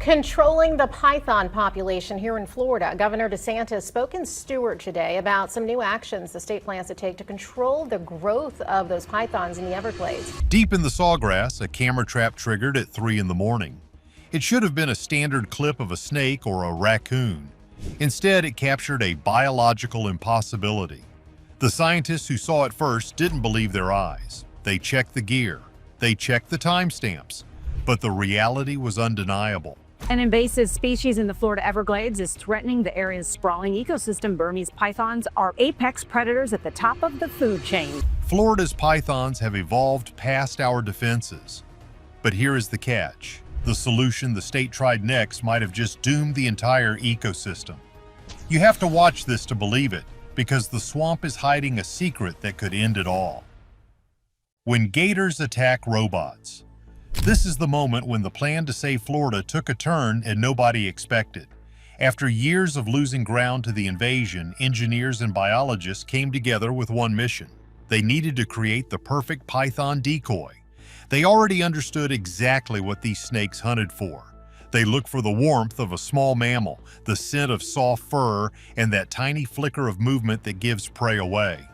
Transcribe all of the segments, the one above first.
Controlling the python population here in Florida. Governor DeSantis spoke in Stewart today about some new actions the state plans to take to control the growth of those pythons in the Everglades. Deep in the sawgrass, a camera trap triggered at 3 in the morning. It should have been a standard clip of a snake or a raccoon. Instead, it captured a biological impossibility. The scientists who saw it first didn't believe their eyes. They checked the gear. They checked the timestamps. But the reality was undeniable. An invasive species in the Florida Everglades is threatening the area's sprawling ecosystem. Burmese pythons are apex predators at the top of the food chain. Florida's pythons have evolved past our defenses. But here is the catch. The solution the state tried next might have just doomed the entire ecosystem. You have to watch this to believe it, because the swamp is hiding a secret that could end it all. When gators attack robots. This is the moment when the plan to save Florida took a turn and nobody expected. After years of losing ground to the invasion, engineers and biologists came together with one mission. They needed to create the perfect python decoy. They already understood exactly what these snakes hunted for. They looked for the warmth of a small mammal, the scent of soft fur, and that tiny flicker of movement that gives prey away.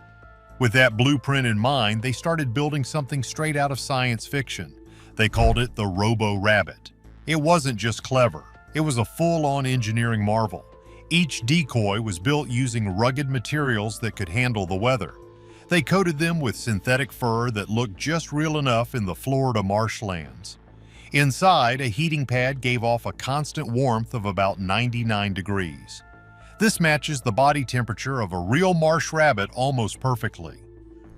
With that blueprint in mind, they started building something straight out of science fiction. They called it the Robo rabbit. It wasn't just clever, it was a full-on engineering marvel. Each decoy was built using rugged materials that could handle the weather. They coated them with synthetic fur that looked just real enough in the Florida marshlands. Inside, a heating pad gave off a constant warmth of about 99 degrees. This matches the body temperature of a real marsh rabbit almost perfectly.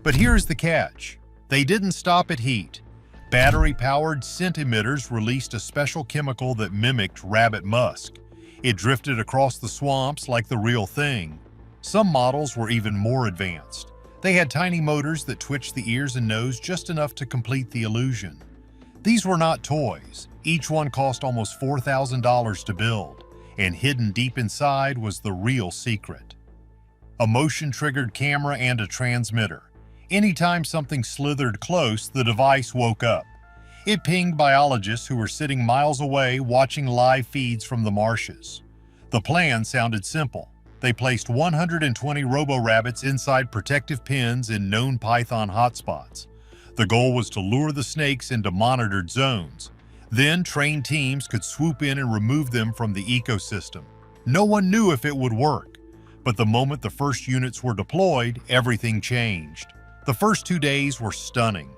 But here's the catch. They didn't stop at heat. Battery-powered scent emitters released a special chemical that mimicked rabbit musk. It drifted across the swamps like the real thing. Some models were even more advanced. They had tiny motors that twitched the ears and nose just enough to complete the illusion. These were not toys. Each one cost almost $4,000 to build, and hidden deep inside was the real secret. A motion-triggered camera and a transmitter. Anytime something slithered close, the device woke up. It pinged biologists who were sitting miles away watching live feeds from the marshes. The plan sounded simple. They placed 120 robo-rabbits inside protective pens in known python hotspots. The goal was to lure the snakes into monitored zones. Then trained teams could swoop in and remove them from the ecosystem. No one knew if it would work, but the moment the first units were deployed, everything changed. The first 2 days were stunning.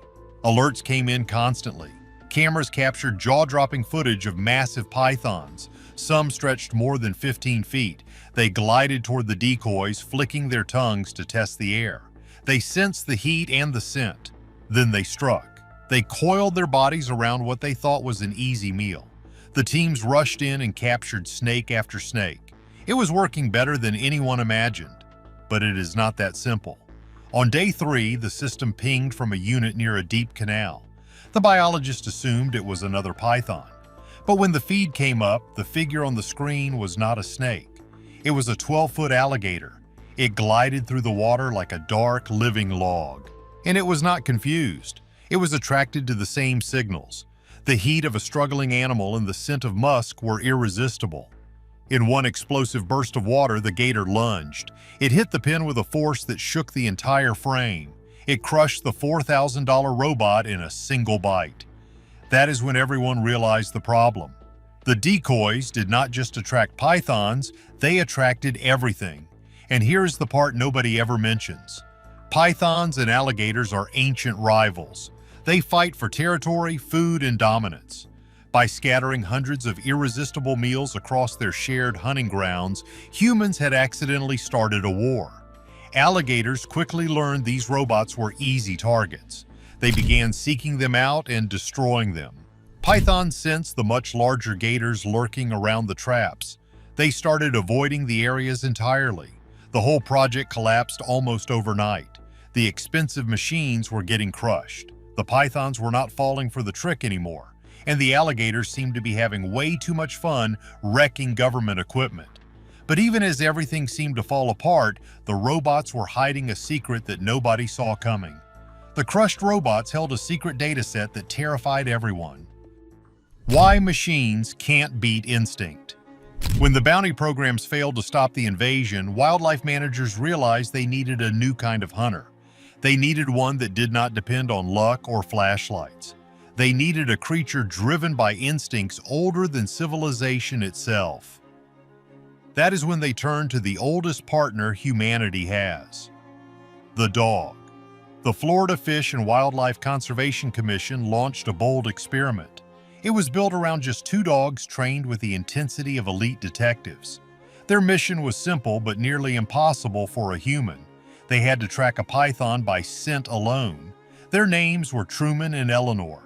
Alerts came in constantly. Cameras captured jaw-dropping footage of massive pythons. Some stretched more than 15 feet. They glided toward the decoys, flicking their tongues to test the air. They sensed the heat and the scent. Then they struck. They coiled their bodies around what they thought was an easy meal. The teams rushed in and captured snake after snake. It was working better than anyone imagined. But it is not that simple. On day 3, the system pinged from a unit near a deep canal. The biologist assumed it was another python. But when the feed came up, the figure on the screen was not a snake. It was a 12-foot alligator. It glided through the water like a dark, living log. And it was not confused. It was attracted to the same signals. The heat of a struggling animal and the scent of musk were irresistible. In one explosive burst of water, the gator lunged. It hit the pen with a force that shook the entire frame. It crushed the $4,000 robot in a single bite. That is when everyone realized the problem. The decoys did not just attract pythons, they attracted everything. And here's the part nobody ever mentions. Pythons and alligators are ancient rivals. They fight for territory, food, and dominance. By scattering hundreds of irresistible meals across their shared hunting grounds, humans had accidentally started a war. Alligators quickly learned these robots were easy targets. They began seeking them out and destroying them. Pythons sensed the much larger gators lurking around the traps. They started avoiding the areas entirely. The whole project collapsed almost overnight. The expensive machines were getting crushed. The pythons were not falling for the trick anymore, and the alligators seemed to be having way too much fun wrecking government equipment. But even as everything seemed to fall apart, the robots were hiding a secret that nobody saw coming. The crushed robots held a secret data set that terrified everyone. Why machines can't beat instinct. When the bounty programs failed to stop the invasion, wildlife managers realized they needed a new kind of hunter. They needed one that did not depend on luck or flashlights. They needed a creature driven by instincts older than civilization itself. That is when they turned to the oldest partner humanity has: the dog. The Florida Fish and Wildlife Conservation Commission launched a bold experiment. It was built around just 2 dogs trained with the intensity of elite detectives. Their mission was simple but nearly impossible for a human. They had to track a python by scent alone. Their names were Truman and Eleanor.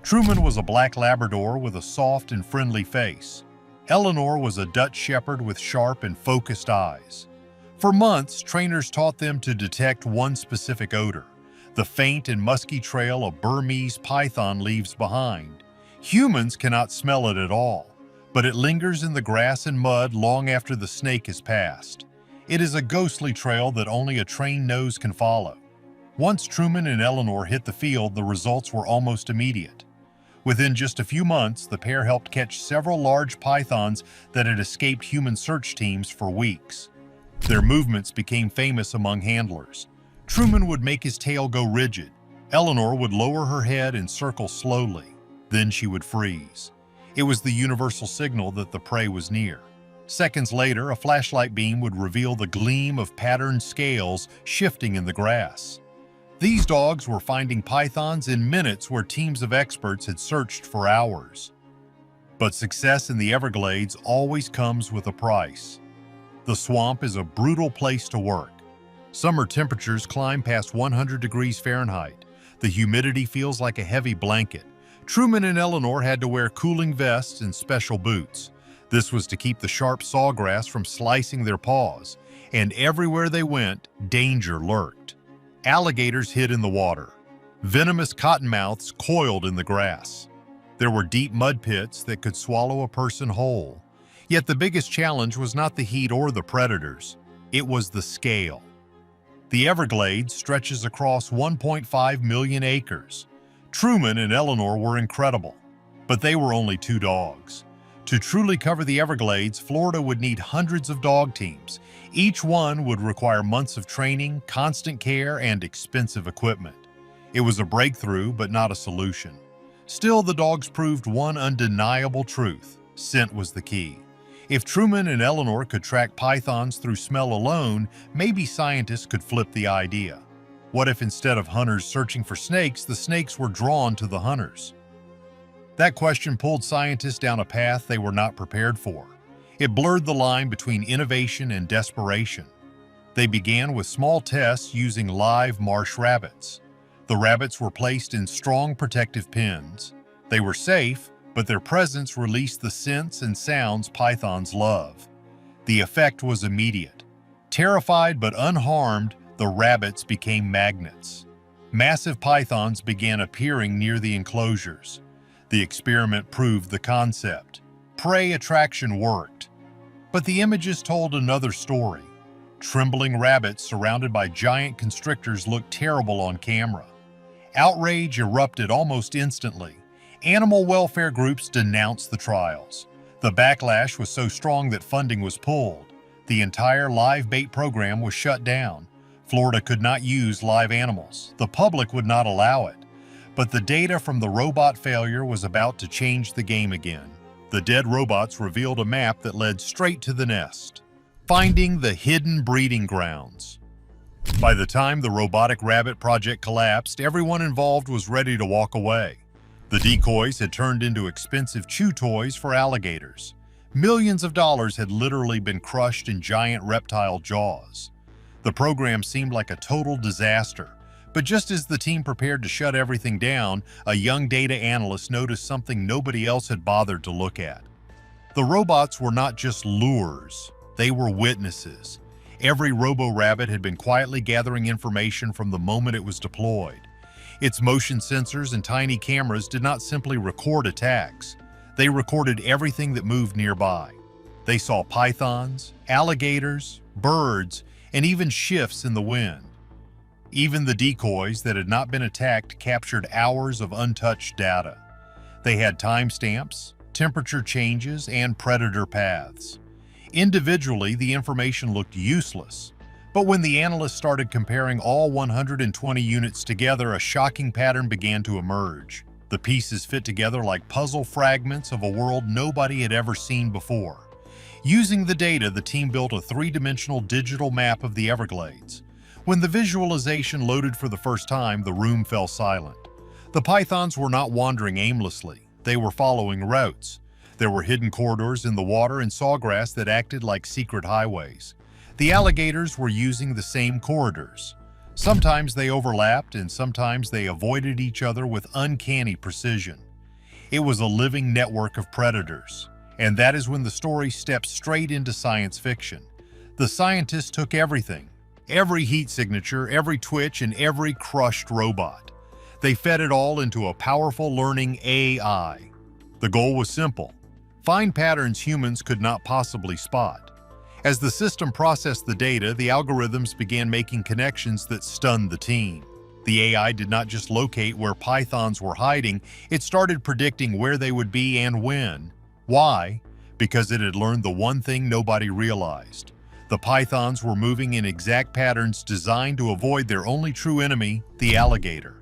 Truman was a black Labrador with a soft and friendly face. Eleanor was a Dutch Shepherd with sharp and focused eyes. For months, trainers taught them to detect one specific odor: the faint and musky trail a Burmese python leaves behind. Humans cannot smell it at all, but it lingers in the grass and mud long after the snake has passed. It is a ghostly trail that only a trained nose can follow. Once Truman and Eleanor hit the field, the results were almost immediate. Within just a few months, the pair helped catch several large pythons that had escaped human search teams for weeks. Their movements became famous among handlers. Truman would make his tail go rigid. Eleanor would lower her head and circle slowly. Then she would freeze. It was the universal signal that the prey was near. Seconds later, a flashlight beam would reveal the gleam of patterned scales shifting in the grass. These dogs were finding pythons in minutes where teams of experts had searched for hours. But success in the Everglades always comes with a price. The swamp is a brutal place to work. Summer temperatures climb past 100 degrees Fahrenheit. The humidity feels like a heavy blanket. Truman and Eleanor had to wear cooling vests and special boots. This was to keep the sharp sawgrass from slicing their paws. And everywhere they went, danger lurked. Alligators hid in the water. Venomous cottonmouths coiled in the grass. There were deep mud pits that could swallow a person whole. Yet the biggest challenge was not the heat or the predators. It was the scale. The Everglades stretches across 1.5 million acres. Truman and Eleanor were incredible, but they were only 2 dogs. To truly cover the Everglades, Florida would need hundreds of dog teams. Each one would require months of training, constant care, and expensive equipment. It was a breakthrough, but not a solution. Still, the dogs proved one undeniable truth: scent was the key. If Truman and Eleanor could track pythons through smell alone, maybe scientists could flip the idea. What if instead of hunters searching for snakes, the snakes were drawn to the hunters? That question pulled scientists down a path they were not prepared for. It blurred the line between innovation and desperation. They began with small tests using live marsh rabbits. The rabbits were placed in strong protective pens. They were safe, but their presence released the scents and sounds pythons love. The effect was immediate. Terrified but unharmed, the rabbits became magnets. Massive pythons began appearing near the enclosures. The experiment proved the concept. Prey attraction worked. But the images told another story. Trembling rabbits surrounded by giant constrictors looked terrible on camera. Outrage erupted almost instantly. Animal welfare groups denounced the trials. The backlash was so strong that funding was pulled. The entire live bait program was shut down. Florida could not use live animals. The public would not allow it. But the data from the robot failure was about to change the game again. The dead robots revealed a map that led straight to the nest, finding the hidden breeding grounds. By the time the robotic rabbit project collapsed, everyone involved was ready to walk away. The decoys had turned into expensive chew toys for alligators. Millions of dollars had literally been crushed in giant reptile jaws. The program seemed like a total disaster. But just as the team prepared to shut everything down, a young data analyst noticed something nobody else had bothered to look at. The robots were not just lures, they were witnesses. Every Robo rabbit had been quietly gathering information from the moment it was deployed. Its motion sensors and tiny cameras did not simply record attacks. They recorded everything that moved nearby. They saw pythons, alligators, birds, and even shifts in the wind. Even the decoys that had not been attacked captured hours of untouched data. They had timestamps, temperature changes, and predator paths. Individually, the information looked useless, but when the analysts started comparing all 120 units together, a shocking pattern began to emerge. The pieces fit together like puzzle fragments of a world nobody had ever seen before. Using the data, the team built a three-dimensional digital map of the Everglades. When the visualization loaded for the first time, the room fell silent. The pythons were not wandering aimlessly. They were following routes. There were hidden corridors in the water and sawgrass that acted like secret highways. The alligators were using the same corridors. Sometimes they overlapped and sometimes they avoided each other with uncanny precision. It was a living network of predators. And that is when the story steps straight into science fiction. The scientists took everything, every heat signature, every twitch, and every crushed robot. They fed it all into a powerful learning AI. The goal was simple: find patterns humans could not possibly spot. As the system processed the data, the algorithms began making connections that stunned the team. The AI did not just locate where pythons were hiding, it started predicting where they would be and when. Why? Because it had learned the one thing nobody realized. The pythons were moving in exact patterns designed to avoid their only true enemy, the alligator.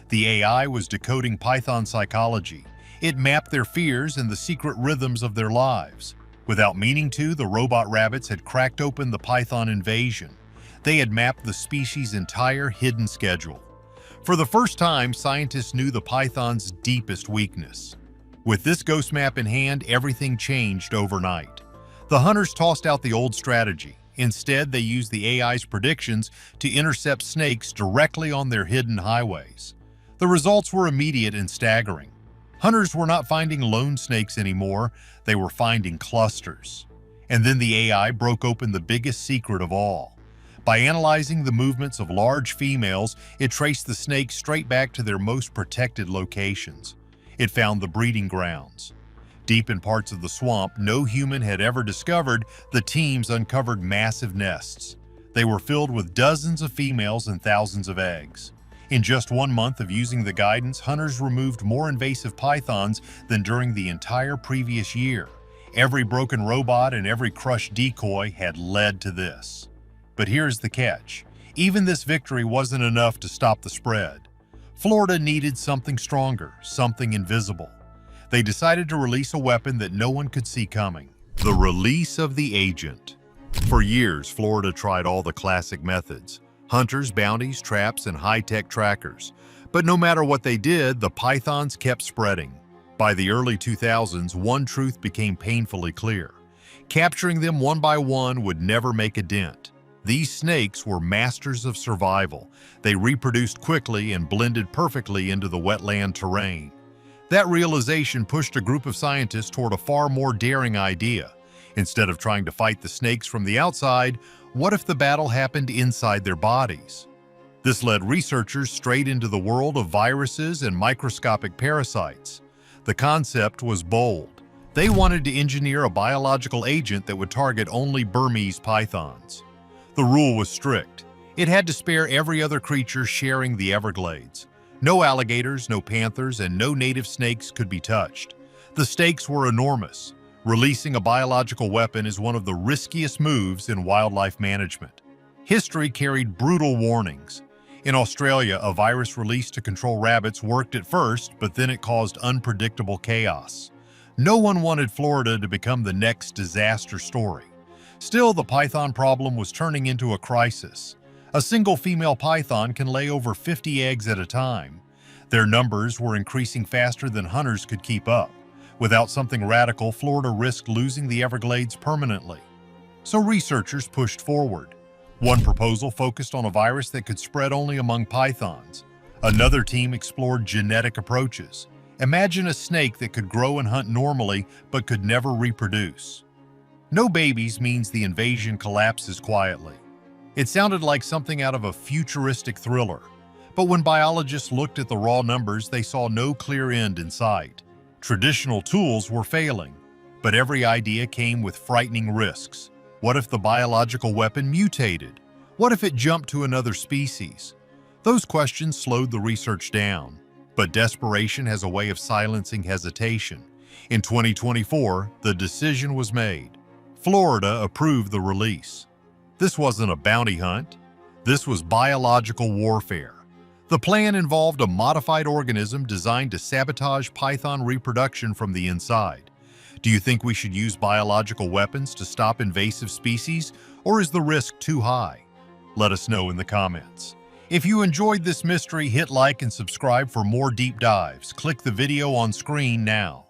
The AI was decoding python psychology. It mapped their fears and the secret rhythms of their lives. Without meaning to, the robot rabbits had cracked open the python invasion. They had mapped the species' entire hidden schedule. For the first time, scientists knew the python's deepest weakness. With this ghost map in hand, everything changed overnight. The hunters tossed out the old strategy. Instead, they used the AI's predictions to intercept snakes directly on their hidden highways. The results were immediate and staggering. Hunters were not finding lone snakes anymore, they were finding clusters. And then the AI broke open the biggest secret of all. By analyzing the movements of large females, it traced the snakes straight back to their most protected locations. It found the breeding grounds. Deep in parts of the swamp no human had ever discovered, the teams uncovered massive nests. They were filled with dozens of females and thousands of eggs. In just 1 month of using the guidance, hunters removed more invasive pythons than during the entire previous year. Every broken robot and every crushed decoy had led to this. But here's the catch. Even this victory wasn't enough to stop the spread. Florida needed something stronger, something invisible. They decided to release a weapon that no one could see coming. The release of the agent. For years, Florida tried all the classic methods: hunters, bounties, traps, and high-tech trackers. But no matter what they did, the pythons kept spreading. By the early 2000s, one truth became painfully clear. Capturing them one by one would never make a dent. These snakes were masters of survival. They reproduced quickly and blended perfectly into the wetland terrain. That realization pushed a group of scientists toward a far more daring idea. Instead of trying to fight the snakes from the outside, what if the battle happened inside their bodies? This led researchers straight into the world of viruses and microscopic parasites. The concept was bold. They wanted to engineer a biological agent that would target only Burmese pythons. The rule was strict. It had to spare every other creature sharing the Everglades. No alligators, no panthers, and no native snakes could be touched. The stakes were enormous. Releasing a biological weapon is one of the riskiest moves in wildlife management. History carried brutal warnings. In Australia, a virus released to control rabbits worked at first, but then it caused unpredictable chaos. No one wanted Florida to become the next disaster story. Still, the python problem was turning into a crisis. A single female python can lay over 50 eggs at a time. Their numbers were increasing faster than hunters could keep up. Without something radical, Florida risked losing the Everglades permanently. So researchers pushed forward. One proposal focused on a virus that could spread only among pythons. Another team explored genetic approaches. Imagine a snake that could grow and hunt normally but could never reproduce. No babies means the invasion collapses quietly. It sounded like something out of a futuristic thriller. But when biologists looked at the raw numbers, they saw no clear end in sight. Traditional tools were failing, but every idea came with frightening risks. What if the biological weapon mutated? What if it jumped to another species? Those questions slowed the research down. But desperation has a way of silencing hesitation. In 2024, the decision was made. Florida approved the release. This wasn't a bounty hunt. This was biological warfare. The plan involved a modified organism designed to sabotage python reproduction from the inside. Do you think we should use biological weapons to stop invasive species, or is the risk too high? Let us know in the comments. If you enjoyed this mystery, hit like and subscribe for more deep dives. Click the video on screen now.